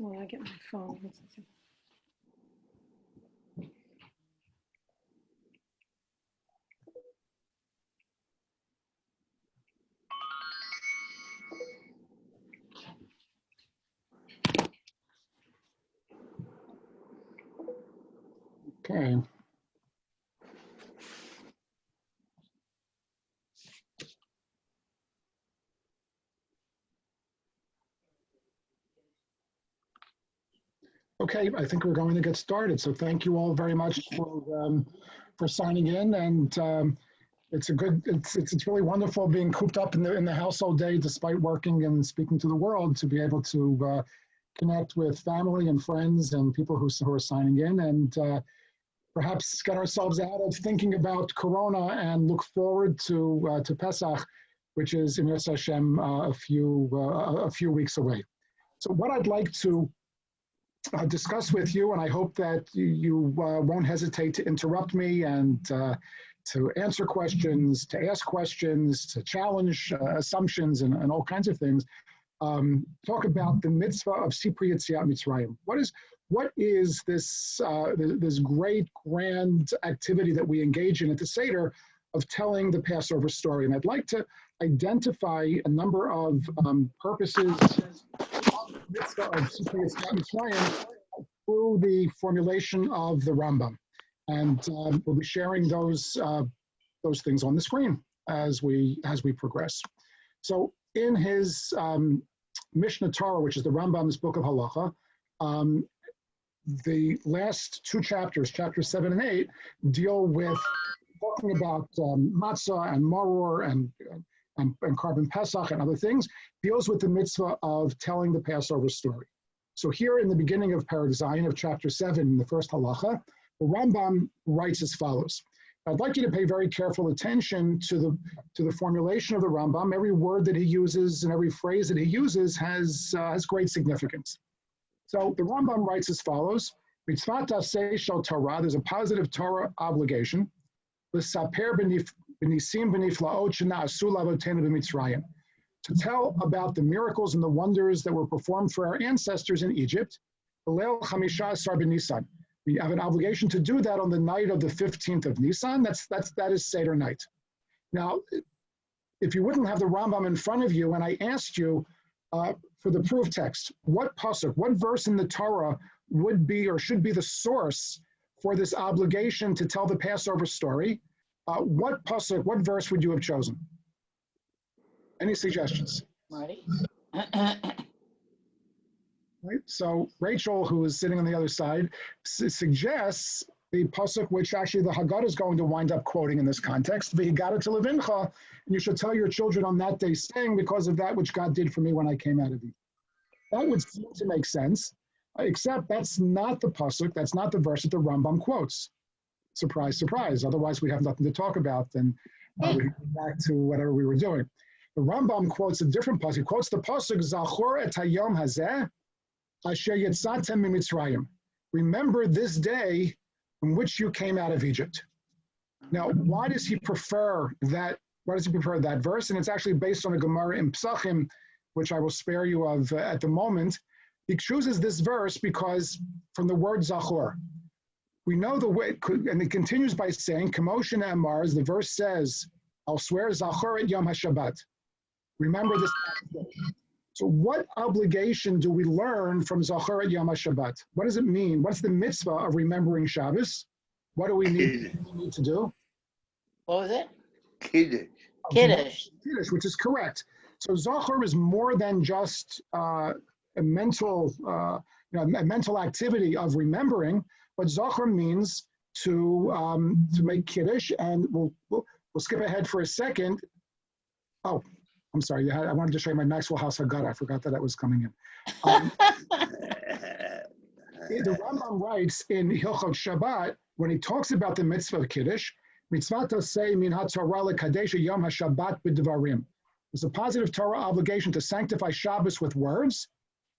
Oh, I get my phone. Okay. Okay, I think we're going to get started. So thank you all very much for signing in, and it's really wonderful being cooped up in the house all day, despite working and speaking to the world, to be able to connect with family and friends and people who are signing in, and perhaps get ourselves out of thinking about Corona and look forward to Pesach, which is in Yetz Hashem a few weeks away. So what I'd like to discuss with you, and I hope that you won't hesitate to interrupt me and to answer questions, to ask questions, to challenge assumptions and all kinds of things. Talk about the mitzvah of Sippur Yetziyat Mitzrayim. What is this this great grand activity that we engage in at the Seder of telling the Passover story? And I'd like to identify a number of purposes of the mitzvah of Sippur Yetziyat Mitzrayim through the formulation of the Rambam. And we'll be sharing those things on the screen as we progress. So in his Mishnah Torah, which is the Rambam's book of Halacha, the last two chapters, chapters 7 and 8, deal with talking about matzah and maror and carbon pesach and other things, deals with the mitzvah of telling the Passover story. So here in the beginning of Perek Zayin of chapter 7, in the first halacha, the Rambam writes as follows. I'd like you to pay very careful attention to the formulation of the Rambam. Every word that he uses and every phrase that he uses has great significance. So the Rambam writes as follows: Mitzvah taseh shel Torah. There's a positive Torah obligation. L'saper b'nisim v'niflaot shena'asu l'avotenu b'Mitzrayim. To tell about the miracles and the wonders that were performed for our ancestors in Egypt. B'leil chamisha asar b'Nisan. We have an obligation to do that on the night of the 15th of Nisan. That is Seder night. Now, if you wouldn't have the Rambam in front of you, and I asked you for the proof text, what pasuk, what verse in the Torah would be or should be the source for this obligation to tell the Passover story, what pasuk, what verse would you have chosen? Any suggestions? Marty? Right. So Rachel, who is sitting on the other side, suggests the pasuk which actually the Haggadah is going to wind up quoting in this context, "V'higata to levincha," and you should tell your children on that day, saying, "Because of that which God did for me when I came out of Egypt." That would seem to make sense, except that's not the pasuk, that's not the verse that the Rambam quotes. Surprise, surprise. Otherwise, we have nothing to talk about, and we can go back to whatever we were doing. The Rambam quotes a different pasuk. He quotes the pasuk, "Zachor et hayom hazeh asher yetzatem miMitzrayim." Remember this day in which you came out of Egypt. Now, why does he prefer that? Why does he prefer that verse? And it's actually based on a Gemara in Psachim, which I will spare you of at the moment. He chooses this verse because from the word Zachor, we know the way, and it continues by saying, "Kamoshin Amar," as the verse says, "I'll swear Zachor et Yom HaShabbat." Remember this. So what obligation do we learn from Zachor et Yom HaShabbat? What does it mean? What's the mitzvah of remembering Shabbos? What do we need to do? What was it? Kiddush. Kiddush. Kiddush, which is correct. So Zachor is more than just a mental activity of remembering, but Zachor means to make Kiddush, and we'll skip ahead for a second. Oh, I'm sorry. I wanted to show you my Maxwell House Haggadah. I forgot that was coming in. The Rambam writes in Hilchot Shabbat, when he talks about the mitzvah of Kiddush, mitzvah taseh min haTorah lekadesh yom haShabbat b'dvarim. There's a positive Torah obligation to sanctify Shabbos with words.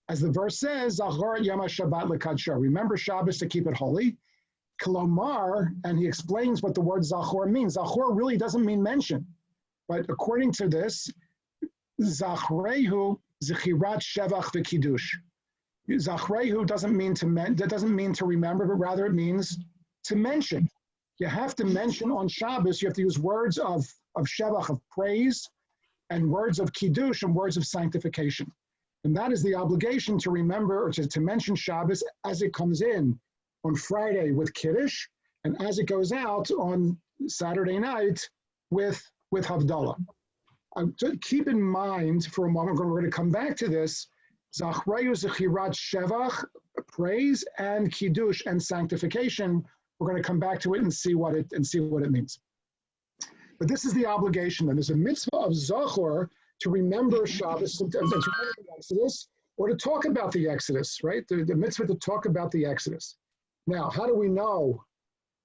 As the verse says, Zachor et Yom haShabbat lekadsho. Remember Shabbos to keep it holy. Kolomar, and he explains what the word Zachor means. Zachor really doesn't mean mention. But according to this, Zachrehu Zechirat Shevach v'Kiddush. Zachrehu doesn't mean that doesn't mean to remember, but rather it means to mention. You have to mention on Shabbos. You have to use words of shevach, of praise, and words of kiddush, and words of sanctification. And that is the obligation to remember, or to mention Shabbos as it comes in on Friday with kiddush, and as it goes out on Saturday night with Havdalah. Keep in mind for a moment, we're going to come back to this, Zachreyu Zechirat Shevach, praise, and Kiddush, and sanctification. We're going to come back to it and see what it means. But this is the obligation. Then there's a mitzvah of Zachor to remember Shabbos, to remember the Exodus, or to talk about the Exodus, right? The mitzvah to talk about the Exodus. Now, how do we know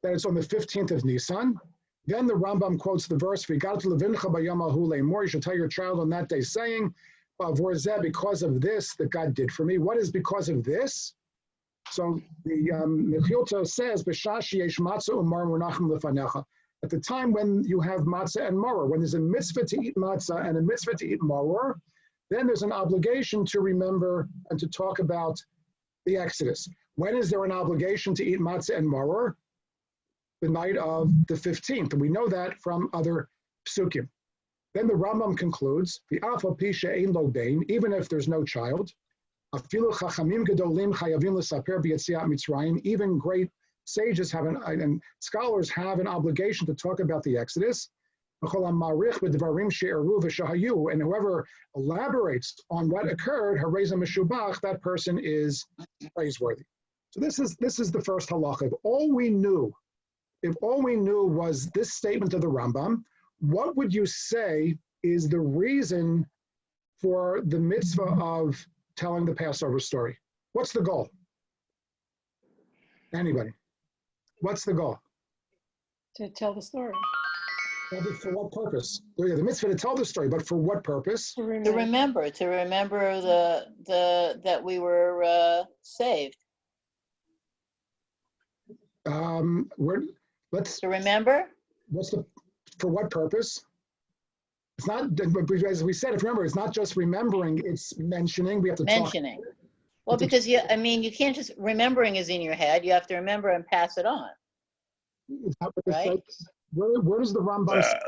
that it's on the 15th of Nisan? Then the Rambam quotes the verse, you should tell your child on that day, saying, because of this that God did for me. What is because of this? So the Mechilta says, at the time when you have matzah and maror, when there's a mitzvah to eat matzah and a mitzvah to eat maror, then there's an obligation to remember and to talk about the Exodus. When is there an obligation to eat matzah and maror? The night of the 15th. And we know that from other psukim. Then the Rambam concludes, even if there's no child, even great sages have and scholars have an obligation to talk about the Exodus. And whoever elaborates on what occurred, that person is praiseworthy. So this is the first halacha. If all we knew was this statement of the Rambam, what would you say is the reason for the mitzvah of telling the Passover story? What's the goal? Anybody? What's the goal? To tell the story. For what purpose? The mitzvah to tell the story, but for what purpose? To remember that we were saved. To remember. For what purpose? It's not, as we said, it's not just remembering, it's mentioning. We have to mentioning. Talk. Well, because you can't just, remembering is in your head. You have to remember and pass it on. Right? Where does the Rambam say?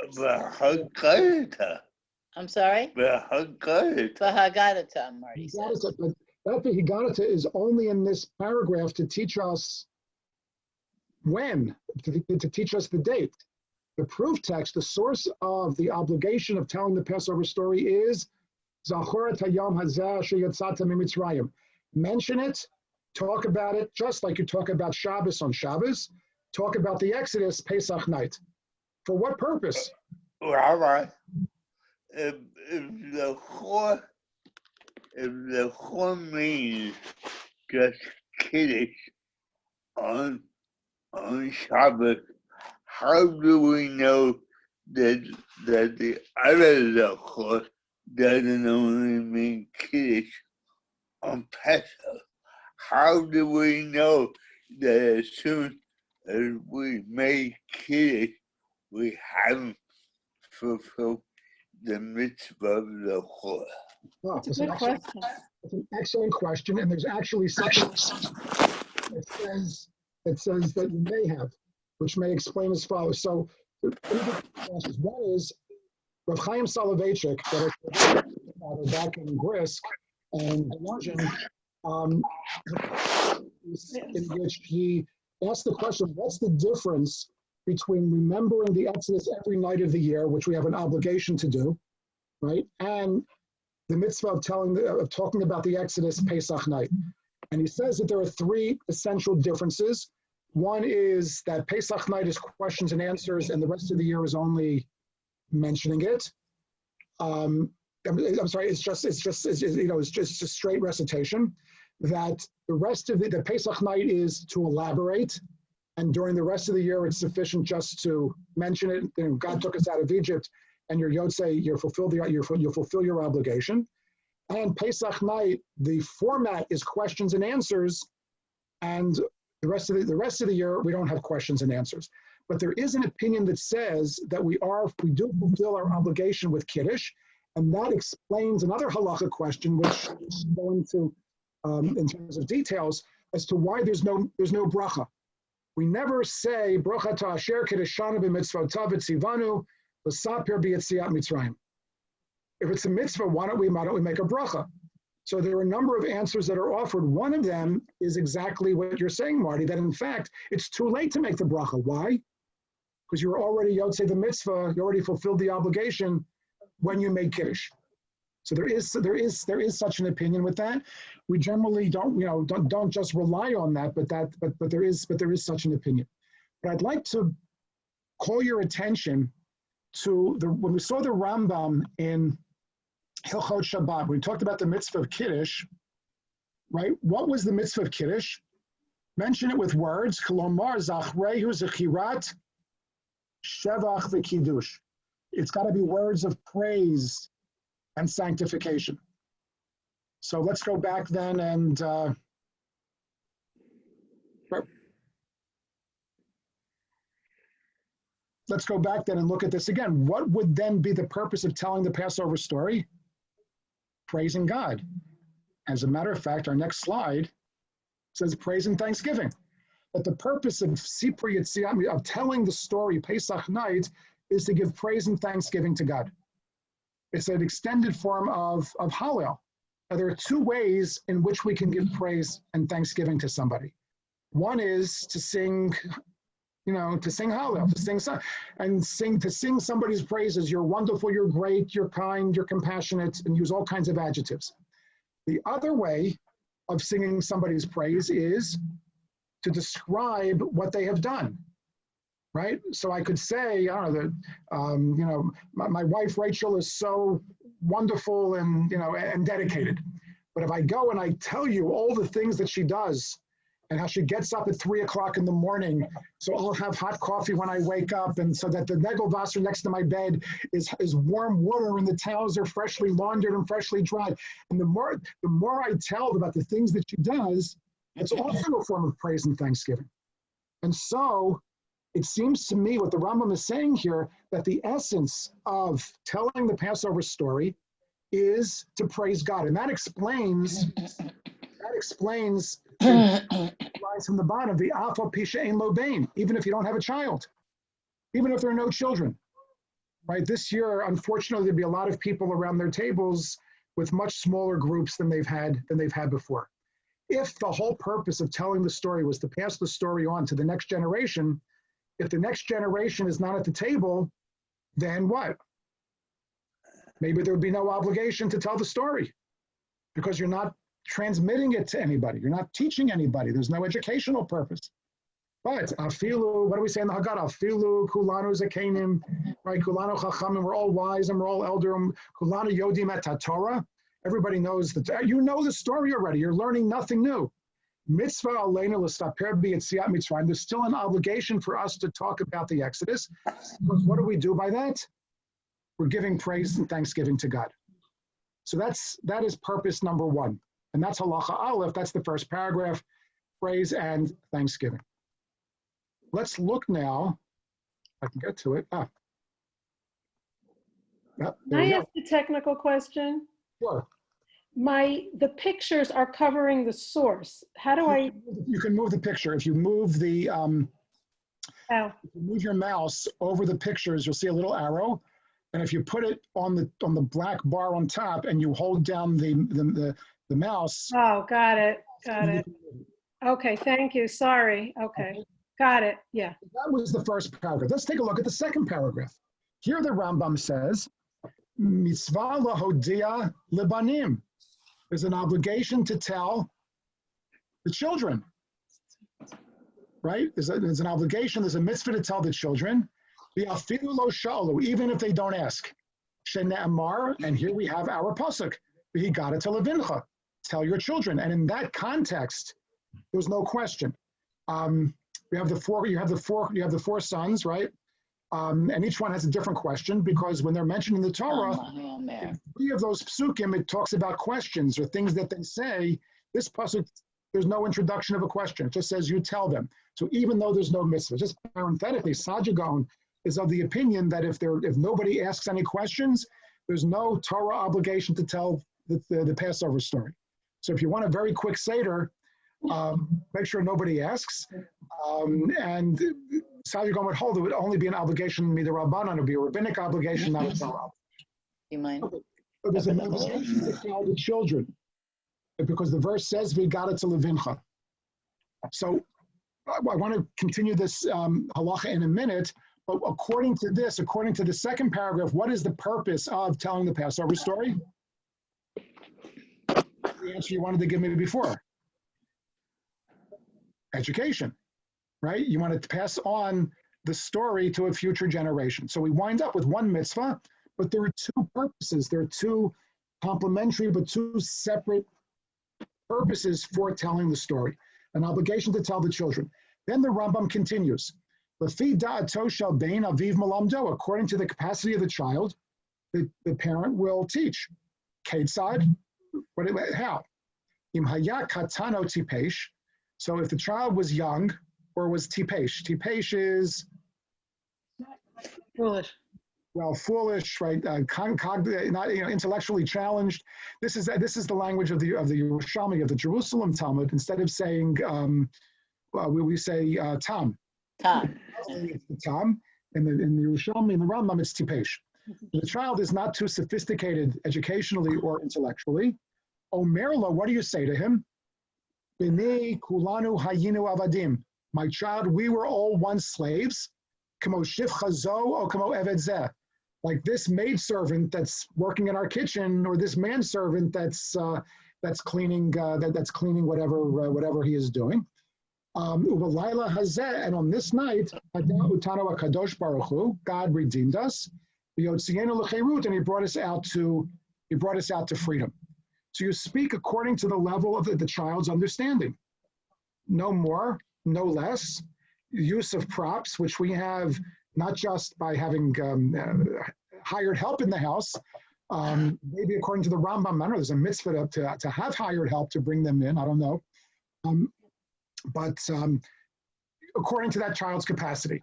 I'm sorry? V'hagadata, Marty says. But that V'hagadata is only in this paragraph to teach us when, to teach us the date. The proof text, the source of the obligation of telling the Passover story is Zachorat Hayom Hazeh Asher Yetzata Mimitzrayim. Mention it, talk about it, just like you talk about Shabbos on Shabbos. Talk about the Exodus Pesach night. For what purpose? Rabbi, if the Chor means just Kiddush on Shabbos, how do we know that the other Zachor doesn't only mean Kiddush on Pesach? How do we know that as soon as we make Kiddush, we haven't fulfilled the mitzvah of the Chor? Well, It's a good question. It's an excellent question, and there's actually something that says that you may have, which may explain as follows. So, one is Rav Chaim Soloveitchik, back in Brisk and Longin, in which he asked the question, what's the difference between remembering the Exodus every night of the year, which we have an obligation to do, right, and the mitzvah of talking about the Exodus Pesach night? And he says that there are three essential differences. One is that Pesach night is questions and answers, and the rest of the year is only mentioning it. I'm sorry, it's just straight recitation. That the rest of the Pesach night is to elaborate, and during the rest of the year, it's sufficient just to mention it. God took us out of Egypt, and your Yotzei, you fulfill your obligation. And Pesach night, the format is questions and answers, and the rest of the year we don't have questions and answers. But there is an opinion that says that we do fulfill our obligation with Kiddush, and that explains another halacha question, which is going to in terms of details as to why there's no bracha. We never say bracha to asher kedeshanu b'mitzvotav etzivanu l'saper b'Yetziyat Mitzrayim. If it's a mitzvah, why don't we make a bracha? So there are a number of answers that are offered. One of them is exactly what you're saying, Marty, that in fact, it's too late to make the bracha. Why? Because you're already yotzei the mitzvah, you already fulfilled the obligation when you make kiddush. So there is such an opinion with that. We generally don't just rely on that, but there is such an opinion. But I'd like to call your attention to when we saw the Rambam in Hilchot Shabbat, we talked about the mitzvah of Kiddush, right? What was the mitzvah of Kiddush? Mention it with words. Kolomar Zachrehu Zechirat Shevach v'Kiddush. It's got to be words of praise and sanctification. So let's go back then and let's go back then and look at this again. What would then be the purpose of telling the Passover story? Praising God. As a matter of fact, our next slide says praise and thanksgiving. But the purpose of Sippur Yetziyat, of telling the story Pesach night, is to give praise and thanksgiving to God. It's an extended form of Hallel. Now, there are two ways in which we can give praise and thanksgiving to somebody. One is to sing, to sing Hallel, to sing somebody's praises. You're wonderful, you're great, you're kind, you're compassionate, and use all kinds of adjectives. The other way of singing somebody's praise is to describe what they have done, right? So I could say, I don't know, my wife Rachel is so wonderful and dedicated. But if I go and I tell you all the things that she does and how she gets up at 3 o'clock in the morning, so I'll have hot coffee when I wake up, and so that the Negelwasser next to my bed is warm water and the towels are freshly laundered and freshly dried. And the more I tell about the things that she does, it's also a form of praise and thanksgiving. And so it seems to me what the Rambam is saying here, that the essence of telling the Passover story is to praise God. And that explains rise from the bottom, the Alpha Pisha Ein Lo Bain, even if you don't have a child, even if there are no children. Right? This year, unfortunately, there'll be a lot of people around their tables with much smaller groups than they've had before. If the whole purpose of telling the story was to pass the story on to the next generation, if the next generation is not at the table, then what? Maybe there would be no obligation to tell the story because you're not transmitting it to anybody. You're not teaching anybody. There's no educational purpose. But afilu, what do we say in the Haggadah? Afilu kulanu zakenim, right? Kulanu chachamim, we're all wise and we're all elder. Kulanu yodim et Torah. Everybody knows that. You know the story already. You're learning nothing new. Mitzvah aleinu l'saper b'Yetziyat Mitzrayim. There's still an obligation for us to talk about the Exodus. Because what do we do by that? We're giving praise and thanksgiving to God. So that is purpose number one. And that's halacha aleph. That's the first paragraph, praise and thanksgiving. Let's look now. I can get to it. Yep, Can I ask a technical question? Sure. The pictures are covering the source. How do I? You can move the picture. If you move the if you move your mouse over the pictures, you'll see a little arrow. And if you put it on the black bar on top and you hold down the mouse. Oh, got it. Okay, thank you. Sorry. Okay, got it. Yeah. That was the first paragraph. Let's take a look at the second paragraph. Here the Rambam says, mitzvah lahodia lebanim. There's an obligation to tell the children, right? There's an obligation, there's a mitzvah to tell the children, v'afilu lo sha'alu, even if they don't ask. Shene'amar, and here we have our pasuk, v'higata televincha, tell your children. And in that context, there's no question. You have the four sons, right? And each one has a different question, because when they're mentioned in the Torah, in 3 of those psukim, it talks about questions or things that they say. This pasuk, there's no introduction of a question. It just says you tell them. So even though there's no mitzvah, just parenthetically, Sajagon is of the opinion that if nobody asks any questions, there's no Torah obligation to tell the Passover story. So if you want a very quick Seder, make sure nobody asks. And Sadi Gomer hold, it would only be an obligation, Midrabanan, it would be a rabbinic obligation, not a Torah. Do you mind? Okay. So there's an obligation to tell the children, because the verse says, "V'gada to levincha." So I want to continue this halacha in a minute, but according to the second paragraph, what is the purpose of telling the Passover story? The answer you wanted to give me before. Education, right? You want to pass on the story to a future generation. So we wind up with one mitzvah, but there are two purposes. There are two complementary, but two separate purposes for telling the story. An obligation to tell the children. Then the Rambam continues. According to the capacity of the child, the parent will teach. Ketzad, how? So if the child was young or was tipesh, tipesh is Foolish. well, foolish, right? Not intellectually challenged. This is the language of the Yerushalmi, of the Jerusalem Talmud. Instead of saying we say tam. Tom. It's the tam. In the Yerushalmi, in the Rambam, it's tipesh. The child is not too sophisticated educationally or intellectually. Omerlo, what do you say to him? B'nei kulanu hayinu avadim. My child, we were all once slaves. Kamo shifcha zo o kamo eved zeh. Like this maidservant that's working in our kitchen, or this manservant that's cleaning whatever he is doing. Uvalayla hazeh, and on this night, utano kadosh baruch hu, God redeemed us. V'yotzienu l'cherut, and he brought us out to freedom. So you speak according to the level of the child's understanding. No more, no less. Use of props, which we have not just by having hired help in the house, maybe according to the Rambam, I don't know, there's a mitzvah to have hired help to bring them in, I don't know. But according to that child's capacity.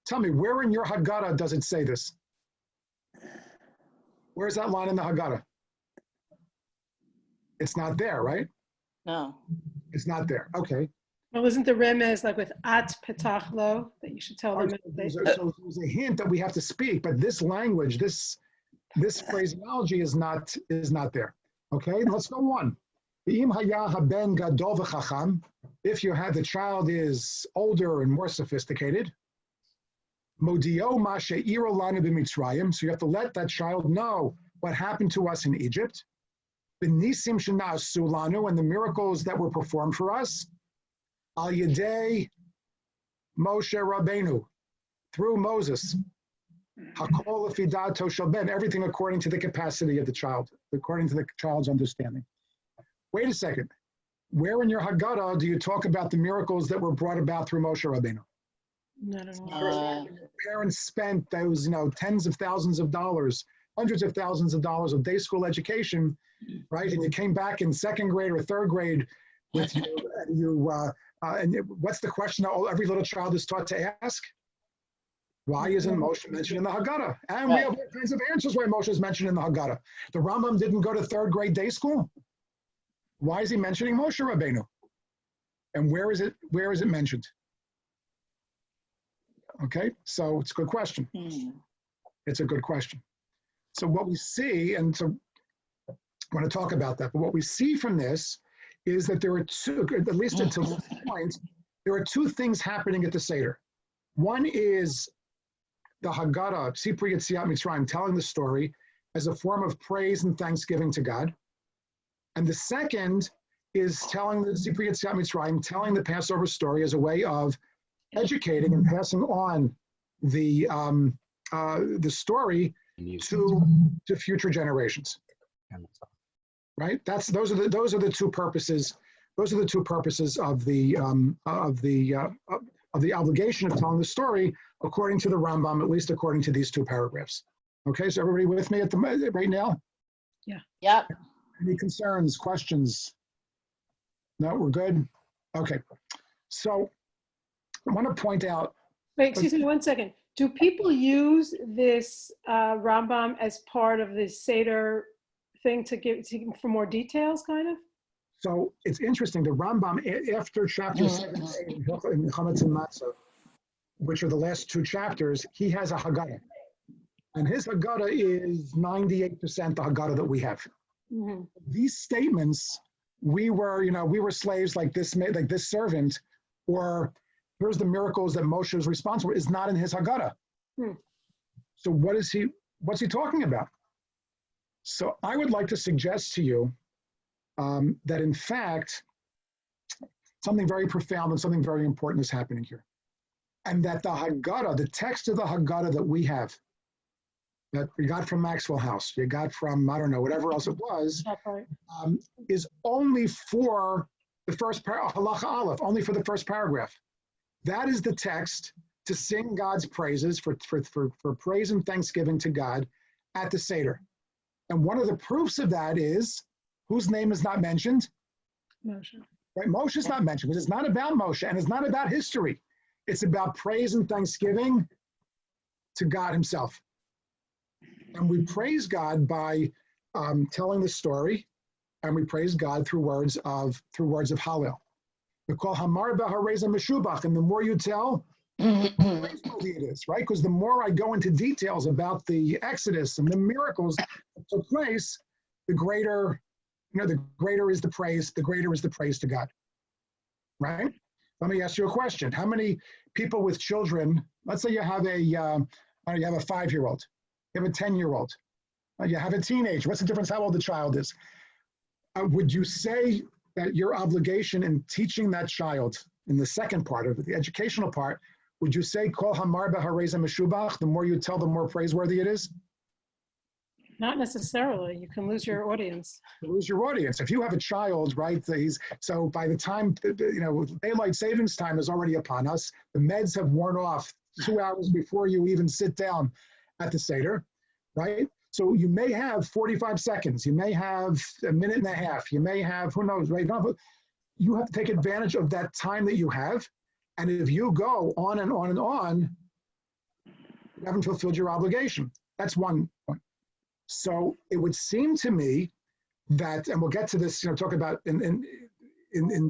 Tell me, where in your Haggadah does it say this? Where's that line in the Haggadah? It's not there, right? No. It's not there. Okay. Well, isn't the remez like with at petach lo that you should tell them? So there's a hint that we have to speak, but this language, this phraseology is not there. Okay, let's go on. If you have the child is older and more sophisticated, so you have to let that child know what happened to us in Egypt. And the miracles that were performed for us, al yedei Moshe Rabbeinu, through Moses, hakol lefi da'ato shel ben, everything according to the capacity of the child, according to the child's understanding. Wait a second, where in your Haggadah do you talk about the miracles that were brought about through Moshe Rabbeinu? Parents spent those, tens of thousands of dollars, hundreds of thousands of dollars of day school education, right? And you came back in second grade or third grade with and what's the question that every little child is taught to ask? Why isn't Moshe mentioned in the Haggadah? And we have all kinds of answers why Moshe is mentioned in the Haggadah. The Rambam didn't go to third grade day school. Why is he mentioning Moshe Rabbeinu? And where is it mentioned? Okay, so it's a good question. It's a good question. So what we see, and so I want to talk about that, but what we see from this is that there are two, at least until this point, there are two things happening at the Seder. One is the Haggadah, Sippur Yetziyat Mitzrayim, telling the story as a form of praise and thanksgiving to God. And the second is telling the Sippur Yetziyat Mitzrayim, telling the Passover story as a way of educating and passing on the story to future generations. Right. Those are the two purposes. Those are the two purposes of the obligation of telling the story, according to the Rambam, at least according to these two paragraphs. Okay. So everybody with me right now? Yeah. Yep. Any concerns, questions? No, we're good. Okay. So I want to point out. Wait, excuse me 1 second. Do people use this Rambam as part of the Seder thing to give for more details, kind of? So it's interesting. The Rambam, after chapter 7 and 8 in Chametz and Matzah, which are the last two chapters, he has a Haggadah. And his Haggadah is 98% the Haggadah that we have. Mhm. These statements, we were slaves like this servant, or here's the miracles that Moshe is responsible, is not in his Haggadah. Hmm. So what's he talking about? So I would like to suggest to you that in fact, something very profound and something very important is happening here. And that the Haggadah, the text of the Haggadah that we have, that we got from Maxwell House, you got from, I don't know, whatever else it was, That's right. is only for the first halacha aleph, only for the first paragraph. That is the text to sing God's praises, for praise and thanksgiving to God at the Seder. And one of the proofs of that is, whose name is not mentioned? Moshe. Right? Moshe is not mentioned, because it's not about Moshe, and it's not about history. It's about praise and thanksgiving to God himself. And we praise God by telling the story, and we praise God through words of Hallel. We call Hamar B'Hareza Meshubach, and the more you tell, the more praiseworthy it is, right? Because the more I go into details about the Exodus and the miracles that took place, the greater is the praise. The greater is the praise to God, right? Let me ask you a question: how many people with children? Let's say you have a 5-year-old, you have a 10-year-old, you have a teenager. What's the difference? How old the child is? Would you say that your obligation in teaching that child, in the second part of it, the educational part, would you say Kol Hamar B'Hareza Meshubach? The more you tell, the more praiseworthy it is. Not necessarily. You can lose your audience. You lose your audience. If you have a child, right? So by the time daylight savings time is already upon us, the meds have worn off 2 hours before you even sit down at the Seder, right? So you may have 45 seconds. You may have a minute and a half. You may have, who knows, right? You have to take advantage of that time that you have. And if you go on and on and on, you haven't fulfilled your obligation. That's one point. So it would seem to me that, and we'll get to this, talk about in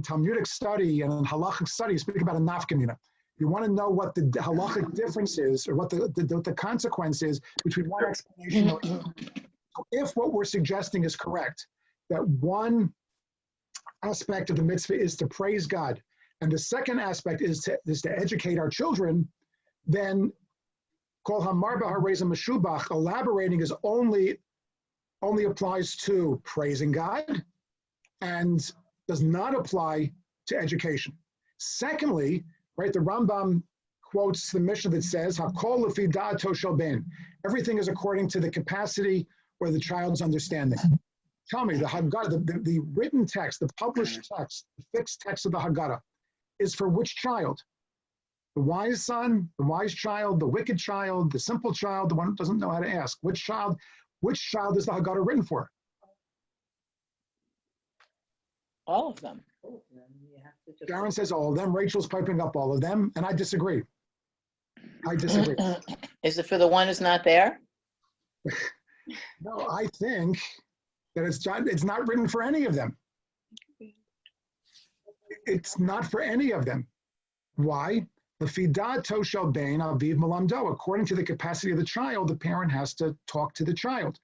Talmudic study and in halachic study, speak about a nafkamina. You want to know what the halachic difference is, or what the consequence is between one explanation or another. So if what we're suggesting is correct, that one aspect of the mitzvah is to praise God, and the second aspect is to educate our children, then Kol Hamar B'Hareza Meshubach, elaborating, is only applies to praising God and does not apply to education. Secondly, right, the Rambam quotes the Mishnah that says, Hakol lefi da'ato shel ben. Everything is according to the capacity or the child's understanding. Tell me, the Haggadah, the written text, the published text, the fixed text of the Haggadah, is for which child? The wise son, the wise child, the wicked child, the simple child, the one who doesn't know how to ask. Which child is the Haggadah written for? All of them. Darren says all of them. Rachel's piping up all of them, and I disagree. Is it for the one who's not there? No, I think that it's not written for any of them. It's not for any of them. Why? According to the capacity of the child, the parent has to talk to the child.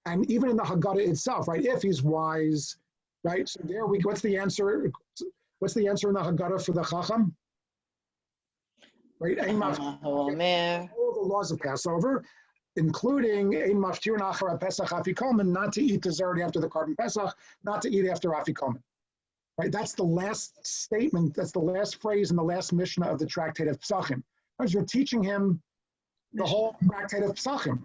And even in the Haggadah itself, right? If he's wise, right? So there we go. What's the answer? What's the answer in the Haggadah for the Chacham? Right? All the laws of Passover, including not to eat dessert after the Korban Pesach, not to eat after Afikomen. Right? That's the last statement. That's the last phrase in the last Mishnah of the Tractate of Pesachim. Because you're teaching him the whole Tractate of Pesachim,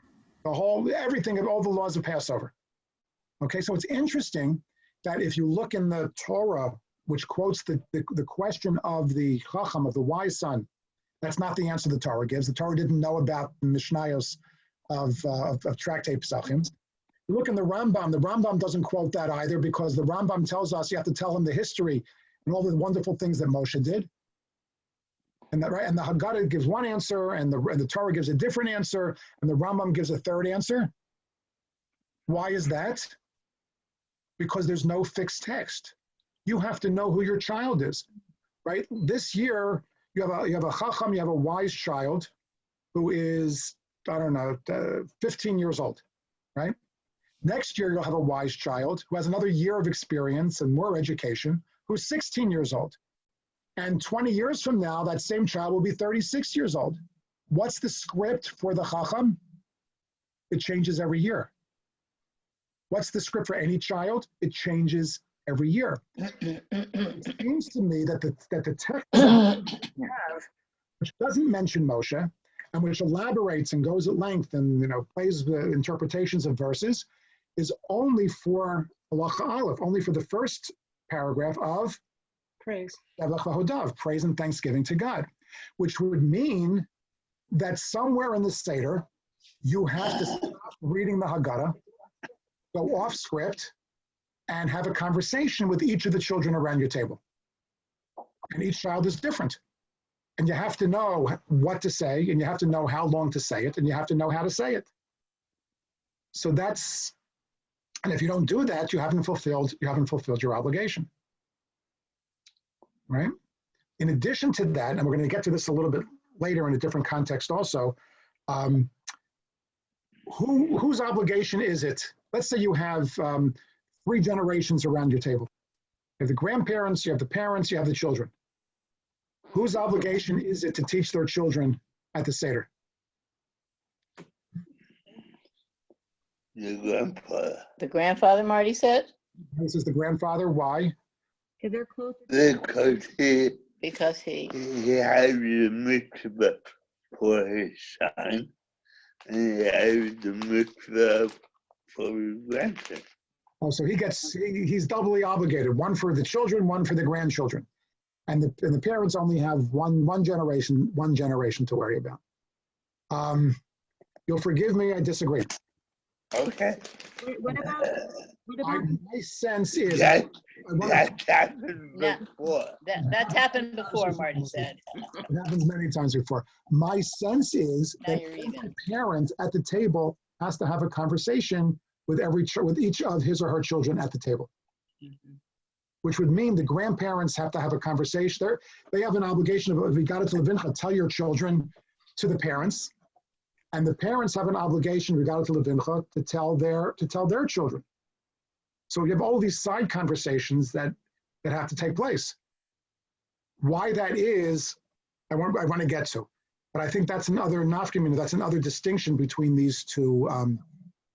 everything of all the laws of Passover. Okay, so it's interesting that if you look in the Torah, which quotes the question of the Chacham, of the wise son, that's not the answer the Torah gives. The Torah didn't know about the Mishnayos of Tractate Pesachim. You look in the Rambam doesn't quote that either, because the Rambam tells us you have to tell him the history and all the wonderful things that Moshe did. And that, right? And the Haggadah gives one answer, and the Torah gives a different answer, and the Rambam gives a third answer. Why is that? Because there's no fixed text. You have to know who your child is, right? This year, you have a chacham, you have a wise child who is, I don't know, 15 years old, right? Next year, you'll have a wise child who has another year of experience and more education, who's 16 years old. And 20 years from now, that same child will be 36 years old. What's the script for the chacham? It changes every year. What's the script for any child? It changes every year. It seems to me that the text that we have, which doesn't mention Moshe, and which elaborates and goes at length and plays the interpretations of verses, is only for halacha aleph, only for the first paragraph of Praise. praise and thanksgiving to God, which would mean that somewhere in the Seder, you have to stop reading the Haggadah, go off script, and have a conversation with each of the children around your table. And each child is different. And you have to know what to say, and you have to know how long to say it, and you have to know how to say it. So and if you don't do that, you haven't fulfilled your obligation. Right? In addition to that, and we're going to get to this a little bit later in a different context also, whose obligation is it? Let's say you have 3 generations around your table. You have the grandparents, you have the parents, you have the children. Whose obligation is it to teach their children at the Seder? The grandfather. The grandfather, Marty said? This is the grandfather. Why? They're closer. Because Because he had the mitzvah for his son, and he had the mitzvah for his grandson. Oh, so he's doubly obligated, one for the children, one for the grandchildren. And the parents only have one generation to worry about. You'll forgive me, I disagree. Okay. What about My sense is That happened Yeah. before. that's happened before, Marty said. it happens many times before. My sense is Now that you're every even. parent at the table has to have a conversation with each of his or her children at the table, which would mean the grandparents have to have a conversation. They have an obligation of, if we got it to Levincha, tell your children to the parents, and the parents have an obligation, we got it to Levincha, to tell their children. So we have all these side conversations that have to take place. Why that is, I want to get to, but I think that's another nafkamina, that's another distinction between these two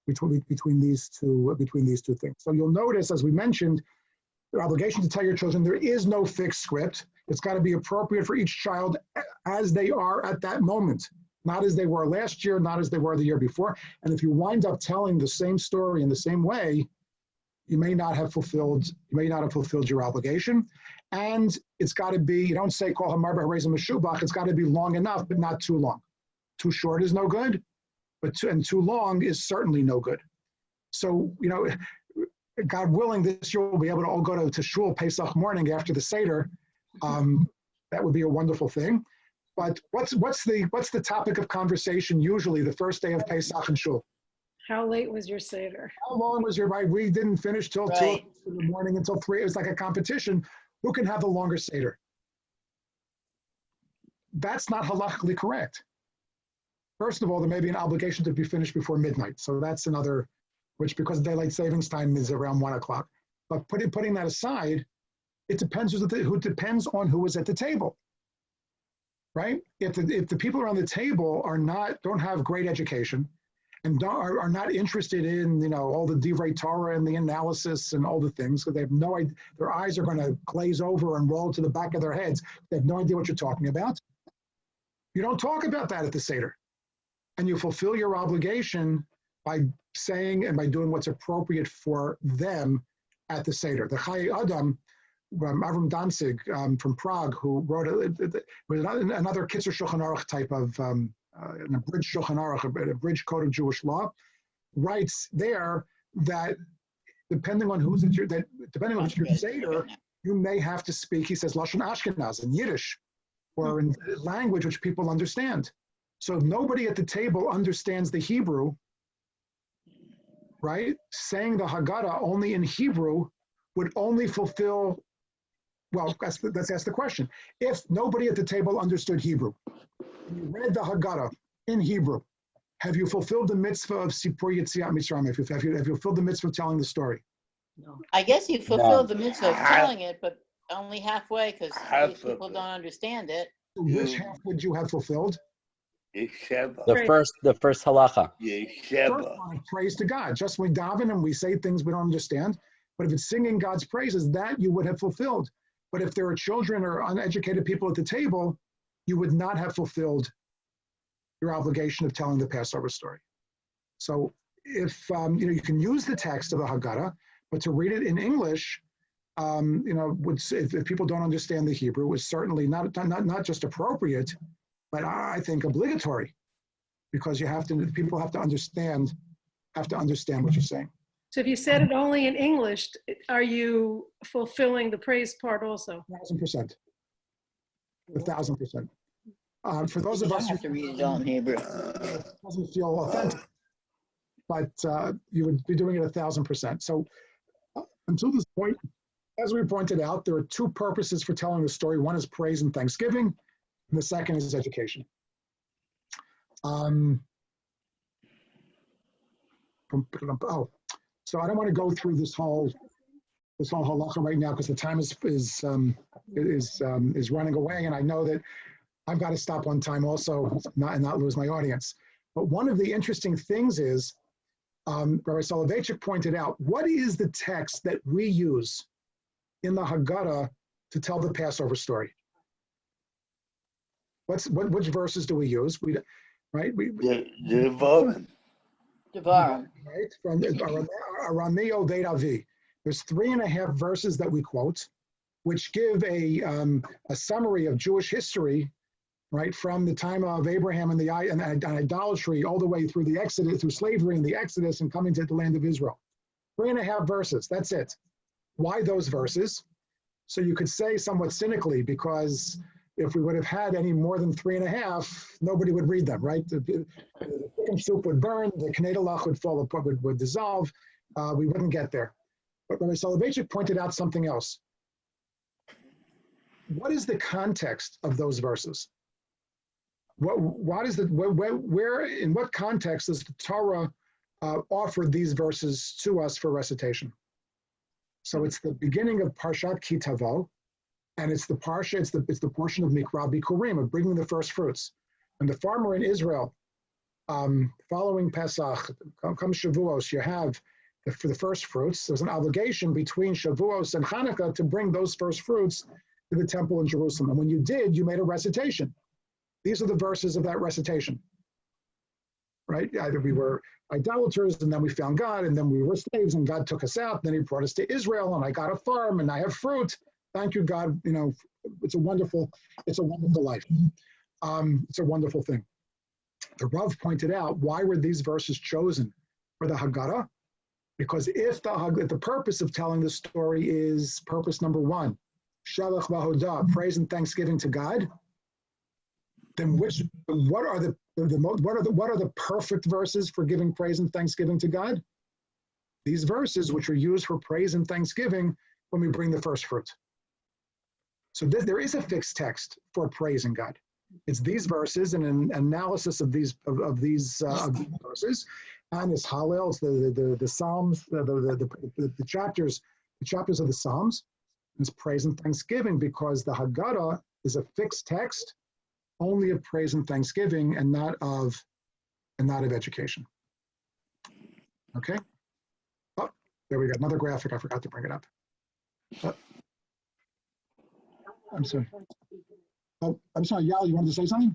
between these two things. So you'll notice, as we mentioned, the obligation to tell your children there is no fixed script. It's got to be appropriate for each child as they are at that moment, not as they were last year, not as they were the year before. And if you wind up telling the same story in the same way, you may not have fulfilled your obligation. And it's got to be, you don't say call hamar b'harezim meshubach, it's got to be long enough, but not too long. Too short is no good, but too long is certainly no good. So, God willing, this year we'll be able to all go to shul Pesach morning after the Seder. That would be a wonderful thing. But what's the topic of conversation usually the first day of Pesach in shul? How late was your Seder? How long was your right? We didn't finish till 2 in the morning until 3. It was like a competition. Who can have the longer Seder? That's not halachically correct. First of all, there may be an obligation to be finished before midnight. So that's another, which because of daylight savings time is around 1 o'clock. But putting that aside, it depends depends on who is at the table, right? If the people around the table don't have great education, and are not interested in all the divrei Torah and the analysis and all the things, because they have no idea, their eyes are going to glaze over and roll to the back of their heads. They have no idea what you're talking about. You don't talk about that at the Seder, and you fulfill your obligation by saying and by doing what's appropriate for them at the Seder. The Chai Adam, Avram Danzig from Prague, who wrote another Kitzur Shulchan Aruch type of an abridged Shulchan Aruch, an abridged code of Jewish law, writes there that depending on who's your Seder, you may have to speak. He says Lashon Ashkenaz in Yiddish, or in language which people understand. So if nobody at the table understands the Hebrew, right? Saying the Haggadah only in Hebrew would only fulfill Well, let's ask the question. If nobody at the table understood Hebrew, and you read the Haggadah in Hebrew, have you fulfilled the mitzvah of Sippur Yetziyat Mitzrayim? Have you fulfilled the mitzvah of telling the story? I guess you fulfilled the mitzvah of telling it, but only halfway because Half of people it. don't understand it. Which half would you have fulfilled? Yesheba. The first halacha. First Yesheba. one, praise to God. Just we daven and we say things we don't understand. But if it's singing God's praises, that you would have fulfilled. But if there are children or uneducated people at the table, you would not have fulfilled your obligation of telling the Passover story. So if you can use the text of the Haggadah, but to read it in English, if people don't understand the Hebrew, is certainly not just appropriate, but I think obligatory, because people have to understand what you're saying. So if you said it only in English, are you fulfilling the praise part also? 1,000%. 1,000%. For those of You us have to read it all in Hebrew. it doesn't feel authentic, but you would be doing it 1,000%. So until this point, as we pointed out, there are two purposes for telling the story. One is praise and thanksgiving, and the second is education. So I don't want to go through this whole halacha right now because the time is running away, and I know that I've got to stop on time also, not lose my audience. But one of the interesting things is, Rabbi Soloveitchik pointed out, what is the text that we use in the Haggadah to tell the Passover story? Which verses do we use? Devarim. Devarim. Right, from Arameo Veit Avi. There's 3.5 verses that we quote, which give a summary of Jewish history, right, from the time of Abraham and idolatry all the way through the Exodus, through slavery and the Exodus and coming to the land of Israel. 3.5 verses, that's it. Why those verses? So you could say somewhat cynically, because if we would have had any more than 3.5, nobody would read them, right? The chicken soup would burn, the Knedalach would fall apart, would dissolve, we wouldn't get there. But Rabbi Soloveitchik pointed out something else. What is the context of those verses? Where, in what context does the Torah offer these verses to us for recitation? So it's the beginning of Parshat Ki Tavo, and it's the parsha, it's the portion of Mikra Bikurim, of bringing the first fruits. And the farmer in Israel, following Pesach, comes Shavuos, you have for the first fruits, there's an obligation between Shavuos and Hanukkah to bring those first fruits to the temple in Jerusalem. And when you did, you made a recitation. These are the verses of that recitation, right? Either we were idolaters and then we found God, and then we were slaves and God took us out, then he brought us to Israel and I got a farm and I have fruit. Thank you, God. It's a wonderful life. It's a wonderful thing. The Rav pointed out, why were these verses chosen for the Haggadah? Because if the purpose of telling the story is purpose number 1, Shalach Vahodah, praise and thanksgiving to God, then what are the perfect verses for giving praise and thanksgiving to God? These verses, which are used for praise and thanksgiving when we bring the first fruit. So there is a fixed text for praising God. It's these verses and an analysis of these verses, and it's Hallel, it's the Psalms, the chapters of the Psalms. It's praise and thanksgiving, because the Haggadah is a fixed text, only of praise and thanksgiving, and not of education. Okay. Oh, there we go. Another graphic. I forgot to bring it up. I'm sorry. Oh, I'm sorry, Yal, you wanted to say something?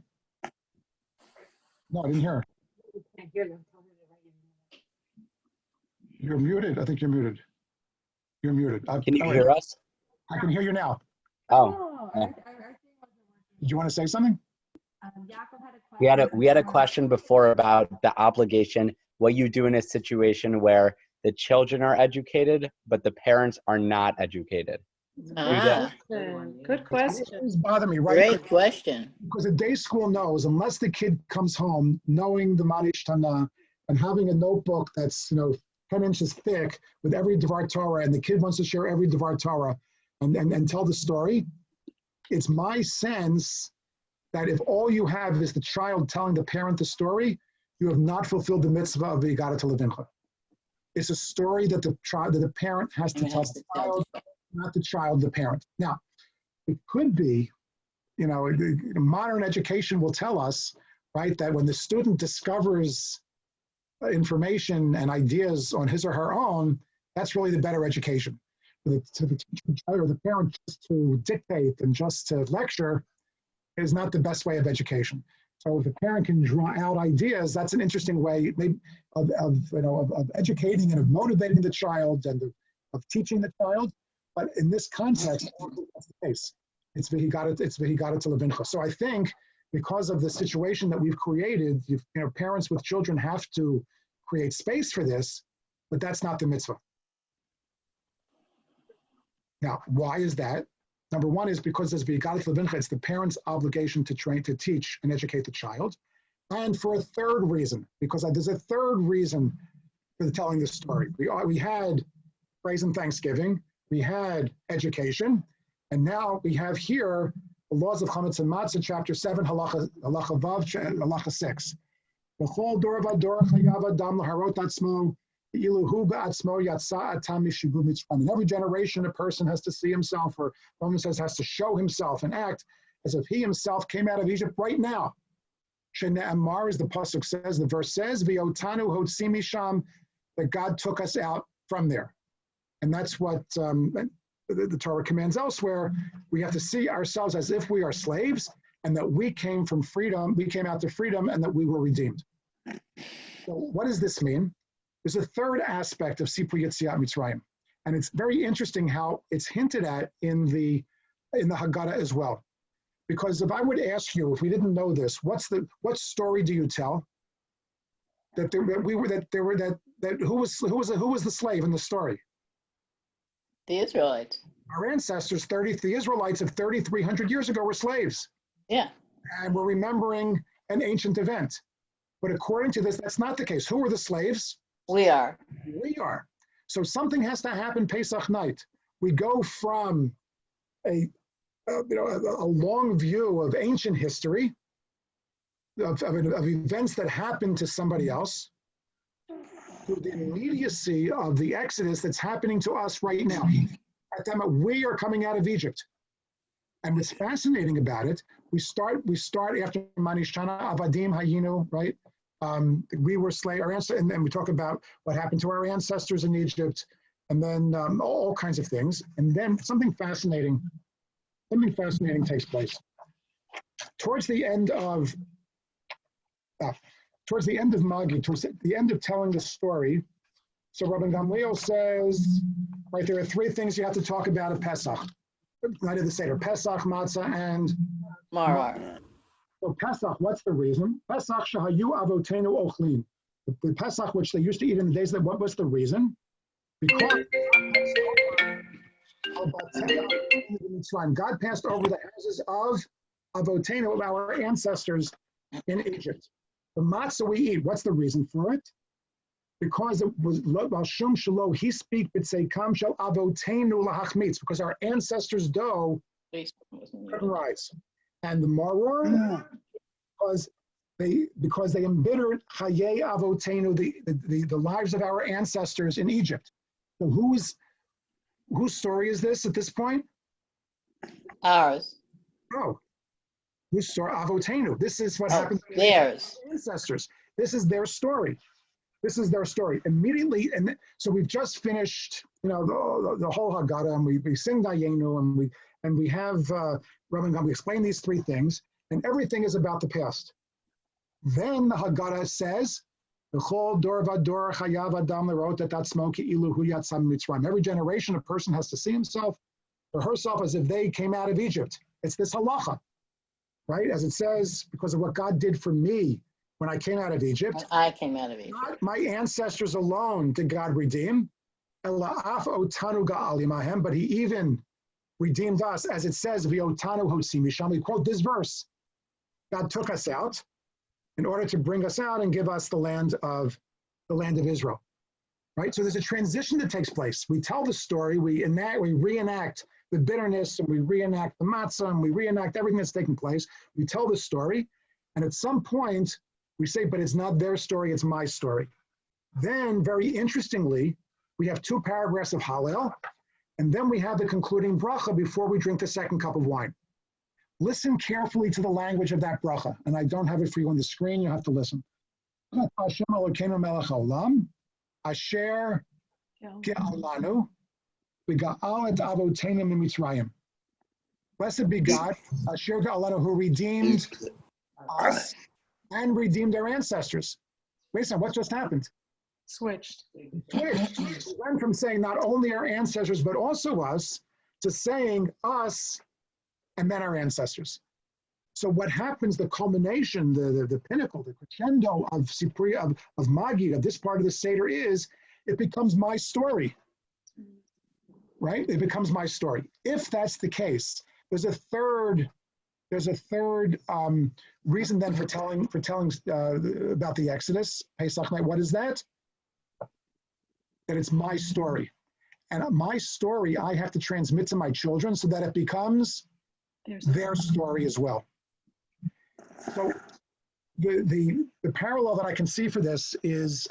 No, I didn't hear. You're muted. I think you're muted. You're muted. Can you hear us? I can hear you now. Oh, Did you want to say something? we had a question before about the obligation. What you do in a situation where the children are educated, but the parents are not educated. Good question. It bother me, right? Great question. Because a day school knows, unless the kid comes home knowing the Manish Tana and having a notebook that's 10 inches thick with every Devar Torah, and the kid wants to share every Devar Torah, and tell the story, it's my sense that if all you have is the child telling the parent the story, you have not fulfilled the mitzvah of the Yigara to Levincha. It's a story that the parent has to tell the child, not the child, the parent. Now, it could be, modern education will tell us, right, that when the student discovers information and ideas on his or her own, that's really the better education. To the teacher or the parent just to dictate and just to lecture is not the best way of education. So if the parent can draw out ideas, that's an interesting way of educating and of motivating the child and of teaching the child. But in this context, that's the case. It's v'higara to Levincha. So I think because of the situation that we've created, parents with children have to create space for this, but that's not the mitzvah. Now, why is that? Number one is because there's v'higara to Levincha, it's the parent's obligation to train, to teach and educate the child. And for a third reason, because there's a third reason for telling this story. We had praise and thanksgiving, we had education, and now we have here the laws of Chametz and Matzah, chapter 7, halacha vav, halacha 6. B'chol dor v'dor chayav adam laharot atzmo, ilu hu ba'atzmo yatsa atam mishibu mitzvah. In every generation, a person has to see himself, or Roman says has to show himself and act as if he himself came out of Egypt right now. Shene'amar, as the pasuk says, the verse says, v'yotanu hotzi misham, that God took us out from there. And that's what the Torah commands elsewhere. We have to see ourselves as if we are slaves and that we came from freedom, we came out to freedom, and that we were redeemed. So what does this mean? There's a third aspect of Sippur Yetziyat Mitzrayim. And it's very interesting how it's hinted at in the Haggadah as well. Because if I would ask you, if we didn't know this, what story do you tell? Who was the slave in the story? The Israelites. Our ancestors, the Israelites of 3,300 years ago were slaves. Yeah. And we're remembering an ancient event. But according to this, that's not the case. Who were the slaves? We are. We are. So something has to happen Pesach night. We go from a long view of ancient history, of events that happened to somebody else, to the immediacy of the Exodus that's happening to us right now. At that moment, we are coming out of Egypt. And what's fascinating about it, we start after Manishana Avadim Hayinu, right? We were slaves, and we talk about what happened to our ancestors in Egypt, and then all kinds of things. And then something fascinating takes place. Towards the end of Magi, towards the end of telling the story, so Rabbi Gamliel says, right, there are three things you have to talk about at Pesach. Night of the Seder, Pesach, Matzah, and Maror. So Pesach, what's the reason? Pesach shahayu avotenu ochlin. The Pesach, which they used to eat in the days, what was the reason? Because God passed over the houses of avotenu, of our ancestors in Egypt. The matzah we eat, what's the reason for it? Because it was Shum Shalo, he speak b'tzeikam shel avotenu lahachmitz, because our ancestors' dough couldn't rise. And the maror, because they embittered chayei avotenu, the lives of our ancestors in Egypt. So whose story is this at this point? Ours. Oh, whose story? Avotenu. This is what happened to Theirs. our ancestors. This is their story. This is their story. Immediately, and so we've just finished, the whole Haggadah, and we sing Dayenu, and we have we explain these three things, and everything is about the past. Then the Haggadah says, every generation, a person has to see himself or herself as if they came out of Egypt. It's this halacha, right? As it says, because of what God did for me when I came out of Egypt. I came out of Egypt. Not my ancestors alone did God redeem, but he even redeemed us, as it says, we quote this verse, God took us out in order to bring us out and give us the land of Israel, right? So there's a transition that takes place. We tell the story, we reenact the bitterness, and we reenact the matzah, and we reenact everything that's taking place. We tell the story, and at some point, we say, but it's not their story, it's my story. Then, very interestingly, we have 2 paragraphs of Hallel, and then we have the concluding bracha before we drink the second cup of wine. Listen carefully to the language of that bracha, and I don't have it for you on the screen, you have to listen. Hashem Elokeinu melech haolam, asher ge'alanu, v'ga'al et avoteinu mimitzrayim. Blessed be God, asher ge'alanu, who redeemed us and redeemed our ancestors. Wait a second, what just happened? Switched. Switched. We went from saying not only our ancestors, but also us, to saying us and then our ancestors. So what happens, the culmination, the pinnacle, the crescendo of Sippur, of Magid, of this part of the Seder is, it becomes my story, right? It becomes my story. If that's the case, there's a third reason then for telling about the Exodus, Pesach night. What is that? That it's my story. And my story, I have to transmit to my children so that it becomes their story as well. So the parallel that I can see for this is,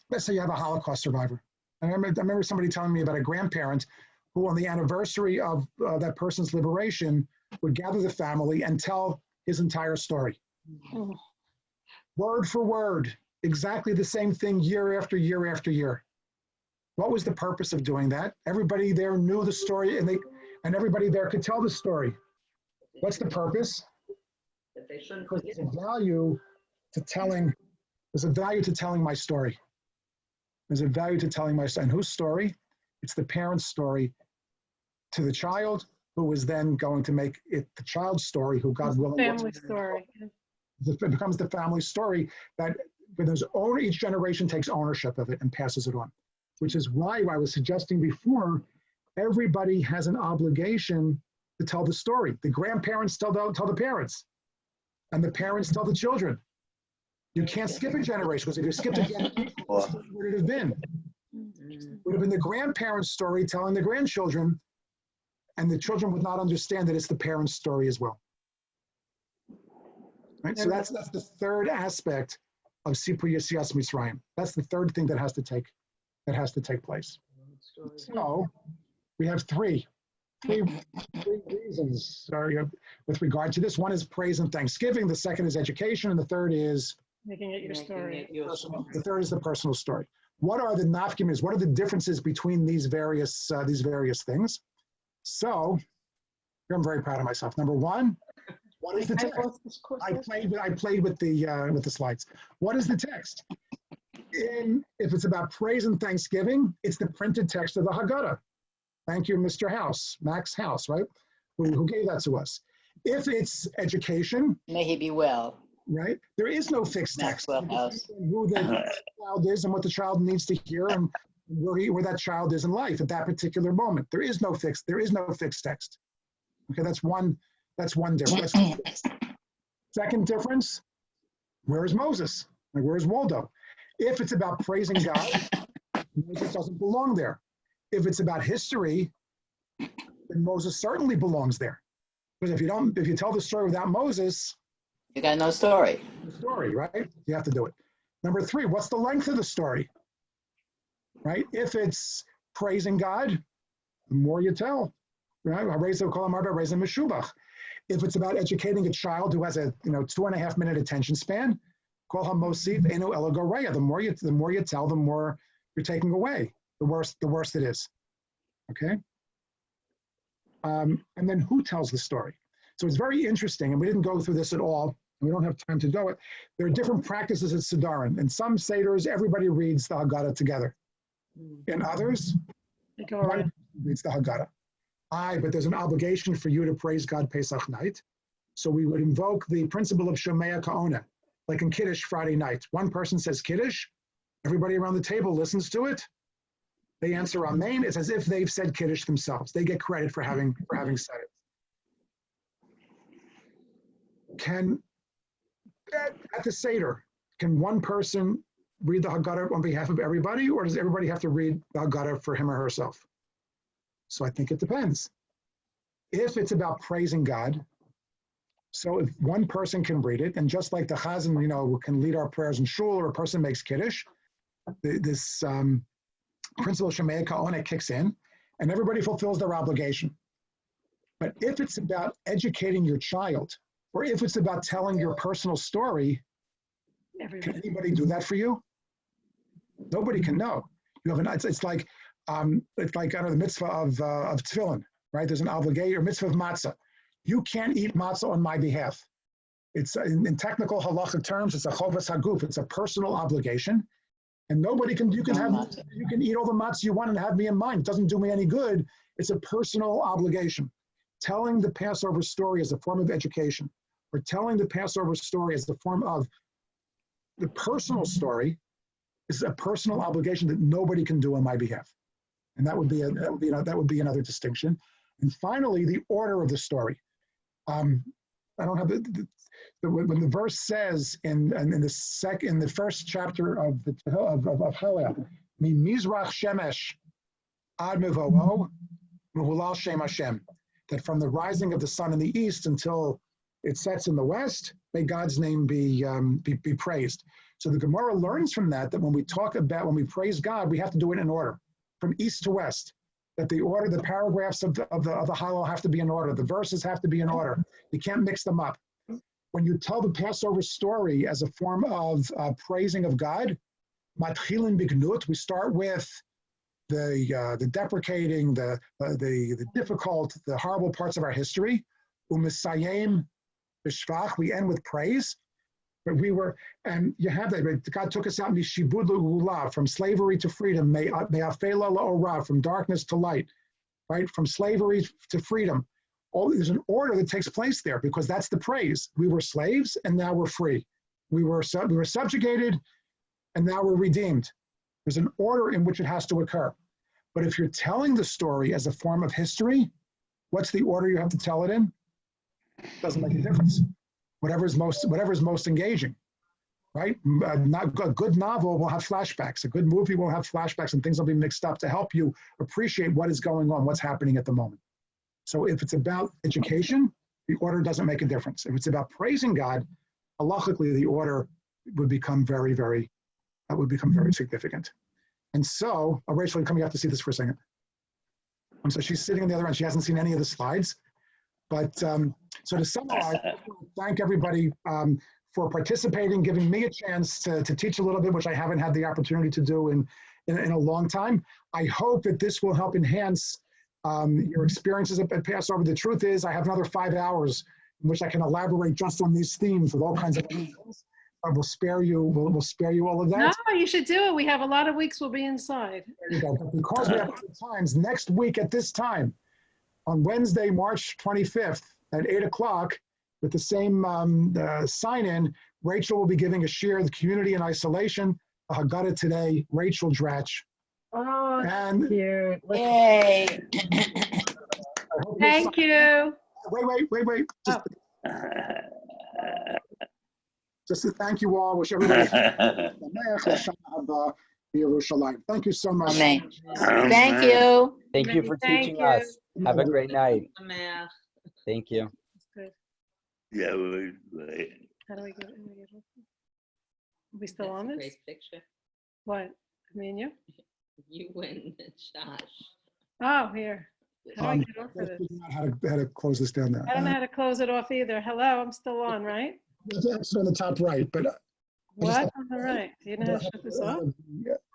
let's say you have a Holocaust survivor. I remember somebody telling me about a grandparent who on the anniversary of that person's liberation would gather the family and tell his entire story. Oh. Word for word, exactly the same thing year after year after year. What was the purpose of doing that? Everybody there knew the story and everybody there could tell the story. What's the purpose? Because there's a value to telling my story. There's a value to telling my story. And whose story? It's the parent's story to the child, who is then going to make it the child's story, who God willing. Family story. It becomes the family story that each generation takes ownership of it and passes it on, which is why I was suggesting before, everybody has an obligation to tell the story. The grandparents tell the parents, and the parents tell the children. You can't skip a generation, because if you skipped a generation, what would it have been? It would have been the grandparents' story telling the grandchildren, and the children would not understand that it's the parents' story as well. Right? So that's the third aspect of Sippur Yetziyat Mitzrayim. That's the third thing that has to take place. So we have three reasons with regard to this. One is praise and thanksgiving. The second is education, and the third is Making it your story. the third is the personal story. What are the nafkimis? What are the differences between these various things? So here I'm very proud of myself. Number one, what is the text? I played with the slides. What is the text? If it's about praise and thanksgiving, it's the printed text of the Haggadah. Thank you, Mr. House, Max House, right? Who gave that to us. If it's education, May he be well. right? There is no fixed text. Maxwell House. Who the child is and what the child needs to hear and where that child is in life at that particular moment. There is no fixed text. Okay, that's one difference. Second difference, where is Moses? Like, where is Waldo? If it's about praising God, Moses doesn't belong there. If it's about history, then Moses certainly belongs there. Because if you tell the story without Moses, You got no story. the story, right? You have to do it. Number three, what's the length of the story? Right? If it's praising God, the more you tell. Right? If it's about educating a child who has a 2.5 minute attention span, the more you tell, the more you're taking away. The worse it is. Okay? And then who tells the story? So it's very interesting, and we didn't go through this at all. We don't have time to do it. There are different practices at Siddharan. In some Seders, everybody reads the Haggadah together. In others, one reads the Haggadah. But there's an obligation for you to praise God Pesach night. So we would invoke the principle of Shomea Ka'ona, like in Kiddush Friday night. One person says Kiddush, everybody around the table listens to it. They answer Amen. It's as if they've said Kiddush themselves. They get credit for having said it. At the Seder, can one person read the Haggadah on behalf of everybody, or does everybody have to read the Haggadah for him or herself? So I think it depends. If it's about praising God, so if one person can read it, and just like the chazan, can lead our prayers in shul, or a person makes kiddush, this principle Shemei Ka'ona kicks in, and everybody fulfills their obligation. But if it's about educating your child, or if it's about telling your personal story, can anybody do that for you? Nobody can know. You have it's like under the mitzvah of tefillin, right? There's an obligation, or mitzvah of matzah. You can't eat matzah on my behalf. It's in technical halachic terms, it's a chovas haguf. It's a personal obligation, and nobody can. You can eat all the matzah you want and have me in mind. It doesn't do me any good. It's a personal obligation. Telling the Passover story as a form of education, or telling the Passover story as a form of the personal story, is a personal obligation that nobody can do on my behalf, and that would be another distinction. And finally, the order of the story. I don't have when the verse says in the first chapter of Hallel, Mizrach Shemesh ad mevo'o mehulal Shem Hashem, that from the rising of the sun in the east until it sets in the west, may God's name be praised. So the Gemara learns from that when we praise God, we have to do it in order, from east to west. That the order, the paragraphs of the Hallel have to be in order. The verses have to be in order. You can't mix them up. When you tell the Passover story as a form of praising of God, matchilin bignut, we start with the deprecating, the difficult, the horrible parts of our history. Umisayim b'shvach, we end with praise. But and you have that. God took us out mishibud l'ula, from slavery to freedom. Me'afela la'ora, from darkness to light, right? From slavery to freedom. There's an order that takes place there, because that's the praise. We were slaves, and now we're free. We were subjugated, and now we're redeemed. There's an order in which it has to occur. But if you're telling the story as a form of history, what's the order you have to tell it in? Doesn't make a difference. Whatever is most engaging, right? A good novel will have flashbacks. A good movie will have flashbacks, and things will be mixed up to help you appreciate what is going on, what's happening at the moment. So if it's about education, the order doesn't make a difference. If it's about praising God, halachically, the order would become very significant. And so, Rachel, you're coming up to see this for a second. So she's sitting on the other end. She hasn't seen any of the slides. But so to summarize, I want to thank everybody for participating, giving me a chance to teach a little bit, which I haven't had the opportunity to do in a long time. I hope that this will help enhance your experiences at Passover. The truth is, I have another 5 hours in which I can elaborate just on these themes with all kinds of things. We'll spare you all of that. No, you should do it. We have a lot of weeks we'll be inside. There you go. But because we have other times, next week at this time, on Wednesday, March 25th at 8 o'clock, with the same sign-in, Rachel will be giving a share of the community in isolation, a Haggadah today, Rachel Dratch. Oh, And cute. Yay. Thank you. Wait. Just to thank you all. Wish everybody Thank you so much. Amen. Thank you. Thank you for Thank teaching you. us. Have a great night. Amen. Thank you. That's good. Yeah, right. How do we get? Are we still on this? Great picture. What? Me and you? You and Josh. Oh, here. How do I get off of this? How to close this down now. I don't know how to close it off either. Hello, I'm still on, right? It's on the top right, but What? On the right. Do you know how to shut this off?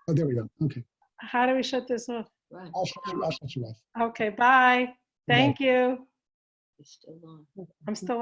Oh, there we go. Okay, How do we shut this off? Right. I'll shut you off. Okay, bye. Thank you. You're still on. I'm still